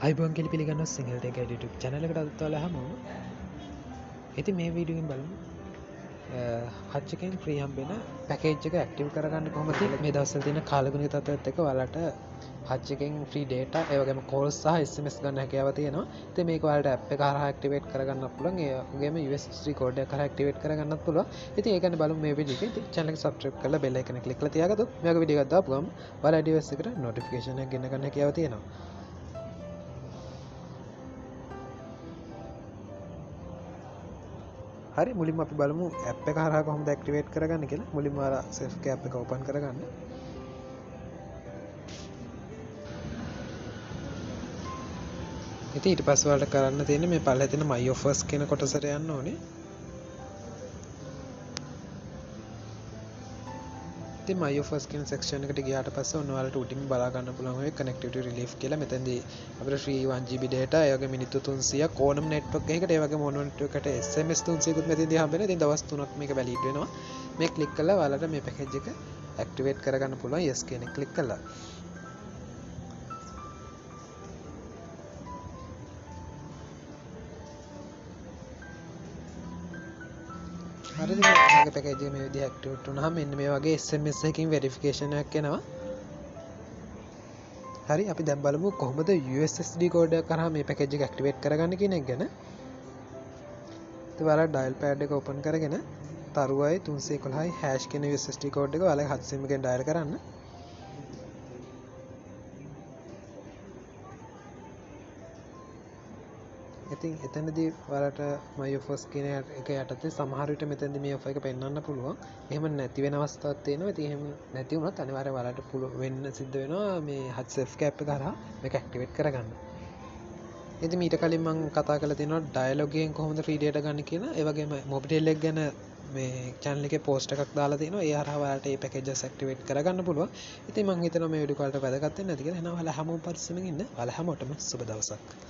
අයිබෝන් කෙලි පිළිගන්න සිංහලට එක YouTube channel එකට අදත් හැමෝම. ඉතින් මේ වීඩියෝ එකෙන් බලමු හච් එකෙන් ෆ්‍රී හම්බෙන පැකේජ් එක ඇක්ටිව් කරගන්න කොහොමද කියලා. මේ දවස්වල තියෙන කාලගුණික තත්ත්වයත් එක්ක ඔයාලට හච් එකෙන් ෆ්‍රී data ඒ වගේම calls සහ SMS ගන්න හැකියාව තියෙනවා. ඉතින් මේක ඔයාලට app එක හරහා activate කරගන්නත් පුළුවන්. ඒ වගේම USSD code එක හරහා activate කරගන්නත් පුළුවන්. ඉතින් ඒක ගැන බලමු මේ වීඩියෝ එකේ. ඉතින් channel එක subscribe කරලා bell icon එක click කරලා තියාගත්තොත් මේ වගේ වීඩියෝ එකක් දාපු ගමන් ඔයාලා device එකට notification එකක් ගෙන්න ගන්න හැකියාව තියෙනවා. හරි මුලින්ම අපි බලමු ඇප් එක හරහා කොහොමද ඇක්ටිවේට් කරගන්න කියලා. මුලින්ම ඔයාලා සෙල්ෆ් කැප් එක ඕපන් කරගන්න. ඉතින් ඊට පස්සේ ඔයාලට කරන්න තියෙන්නේ මේ පල්ලේ තියෙන my offers කියන කොටසට යන්න ඕනේ. ඉතින් my offers කියන section එකට ගියාට පස්සේ ඔන්න ඔයාලට උඩින් බලා ගන්න පුළුවන් ඔය connectivity relief කියලා. මෙතෙන්දී අපිට free 1GB data ඒ වගේ මිනිත්තු 300ක් ඕනම network එකකට ඒ වගේම ඕනම network එකට SMS 300කුත් මෙතෙන්දී හම්බෙනවා. ඉතින් දවස් 3ක් මේක valid වෙනවා. මේ click කළා ඔයාලට මේ package එක activate කරගන්න පුළුවන්. yes කියන එක click කළා. හරිද මේ පැකේජ් එක මේ විදිහට ඇක්ටිවේට් වුණාම මෙන්න මේ වගේ SMS එකකින් වෙරිෆිකේෂන් එකක් එනවා. හරි අපි දැන් බලමු කොහොමද USSD code එක කරා මේ පැකේජ් එක ඇක්ටිවේට් කරගන්න කියන එක ගැන. ඉතින් ඔයාලා ඩයල් පෑඩ් එක ඕපන් කරගෙන තරුවයි 311යි hash කියන USSD code එක ඔයාලගේ හත් SIM එකෙන් ඩයල් කරන්න. ඉතින් එතනදී ඔයාලට my offers කියන එක යටතේ සමහර විට මෙතනදී මේ offer එක පෙන්වන්න පුළුවන්. එහෙම නැති වෙන අවස්ථාවක් තියෙනවා. ඉතින් එහෙම නැති වුණොත් අනිවාර්යයෙන් ඔයාලට වෙන්න සිද්ධ වෙනවා මේ HCF cap එක කරා මේක ඇක්ටිවේට් කරගන්න. ඉතින් මීට කලින් මම කතා කරලා තියෙනවා dialog එකෙන් කොහොමද free data ගන්න කියලා. ඒ වගේම Mobitel එක ගැන මේ channel එකේ post එකක් දාලා තියෙනවා. ඒ හරහා ඔයාලට මේ packages activate කරගන්න පුළුවන්. ඉතින් මම හිතනවා මේ වීඩියෝ කාලට වැදගත් වෙන්නේ නැති කියලා. එහෙනම් ඔයාලා හැමෝම පරිස්සමෙන් ඉන්න. ඔයාලා හැමෝටම සුබ දවසක්.